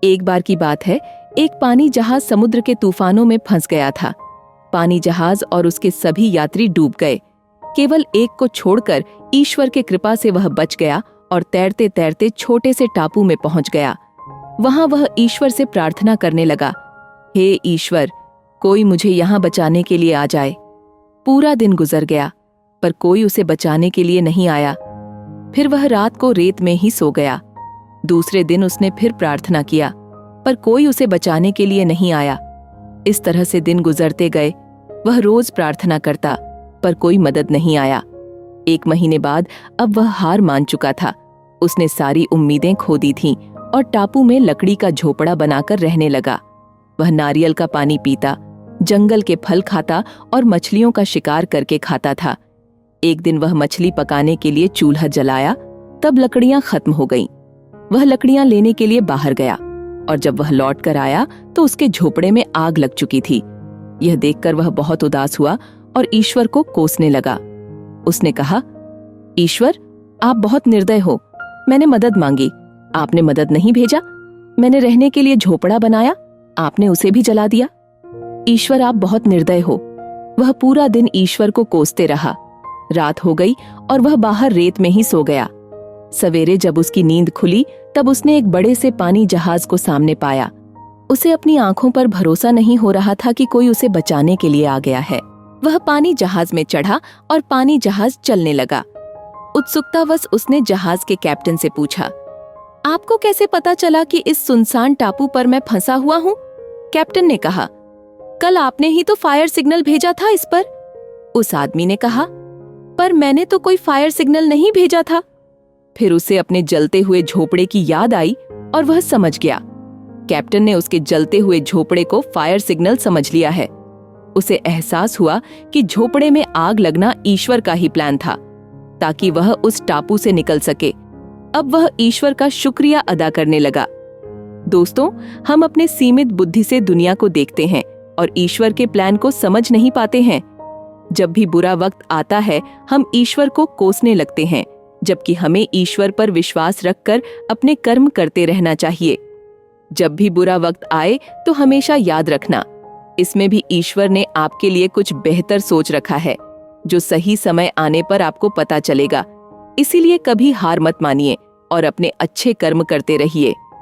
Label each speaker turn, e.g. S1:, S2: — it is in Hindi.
S1: एक बार की बात है, एक पानी जहाज समुद्र के तूफानों में फंस गया था। पानी जहाज और उसके सभी यात्री डूब गए। केवल एक को छोड़कर ईश्वर के कृपा से वह बच गया और तैरते तैरते छोटे से टापू में पहुंच गया। वहां वह ईश्वर से प्रार्थना करने लगा, हे ईश्वर, कोई मुझे यहाँ बचाने के लिए आ जाए। पूरा दिन गुजर गया, पर कोई उसे बचाने के लिए नहीं आया। फिर वह रात को रेत में ही सो गया। दूसरे दिन उसने फिर प्रार्थना किया, पर कोई उसे बचाने के लिए नहीं आया। इस तरह से दिन गुजरते गए। वह रोज प्रार्थना करता, पर कोई मदद नहीं आया। 1 महीने बाद अब वह हार मान चुका था। उसने सारी उम्मीदें खो दी थीं और टापू में लकड़ी का झोपड़ा बनाकर रहने लगा। वह नारियल का पानी पीता, जंगल के फल खाता और मछलियों का शिकार करके खाता था। एक दिन वह मछली पकाने के लिए चूल्हा जलाया, तब लकड़ियां खत्म हो गईं। वह लकड़ियां लेने के लिए बाहर गया और जब वह लौट कर आया तो उसके झोपड़े में आग लग चुकी थी। यह देखकर वह बहुत उदास हुआ और ईश्वर को कोसने लगा। उसने कहा, ईश्वर, आप बहुत निर्दय हो। मैंने मदद मांगी, आपने मदद नहीं भेजा। मैंने रहने के लिए झोपड़ा बनाया, आपने उसे भी जला दिया। ईश्वर, आप बहुत निर्दय हो। वह पूरा दिन ईश्वर को कोसते रहा। रात हो गई और वह बाहर रेत में ही सो गया। सवेरे जब उसकी नींद खुली तब उसने एक बड़े से पानी जहाज को सामने पाया। उसे अपनी आंखों पर भरोसा नहीं हो रहा था कि कोई उसे बचाने के लिए आ गया है। वह पानी जहाज में चढ़ा और पानी जहाज चलने लगा। उत्सुकतावश उसने जहाज के कैप्टन से पूछा, आपको कैसे पता चला कि इस सुनसान टापू पर मैं फंसा हुआ हूँ? कैप्टन ने कहा, कल आपने ही तो फायर सिग्नल भेजा था इस पर। उस आदमी ने कहा, पर मैंने तो कोई फायर सिग्नल नहीं भेजा था। फिर उसे अपने जलते हुए झोपड़े की याद आई और वह समझ गया। कैप्टन ने उसके जलते हुए झोपड़े को फायर सिग्नल समझ लिया है। उसे एहसास हुआ कि झोपड़े में आग लगना ईश्वर का ही प्लान था, ताकि वह उस टापू से निकल सके। अब वह ईश्वर का शुक्रिया अदा करने लगा। दोस्तों, हम अपने सीमित बुद्धि से दुनिया को देखते हैं और ईश्वर के प्लान को समझ नहीं पाते हैं। जब भी बुरा वक्त आता है, हम ईश्वर को कोसने लगते हैं, जबकि हमें ईश्वर पर विश्वास रखकर अपने कर्म करते रहना चाहिए। जब भी बुरा वक्त आए तो हमेशा याद रखना, इसमें भी ईश्वर ने आपके लिए कुछ बेहतर सोच रखा है, जो सही समय आने पर आपको पता चलेगा। इसीलिए कभी हार मत मानिए और अपने अच्छे कर्म करते रहिए।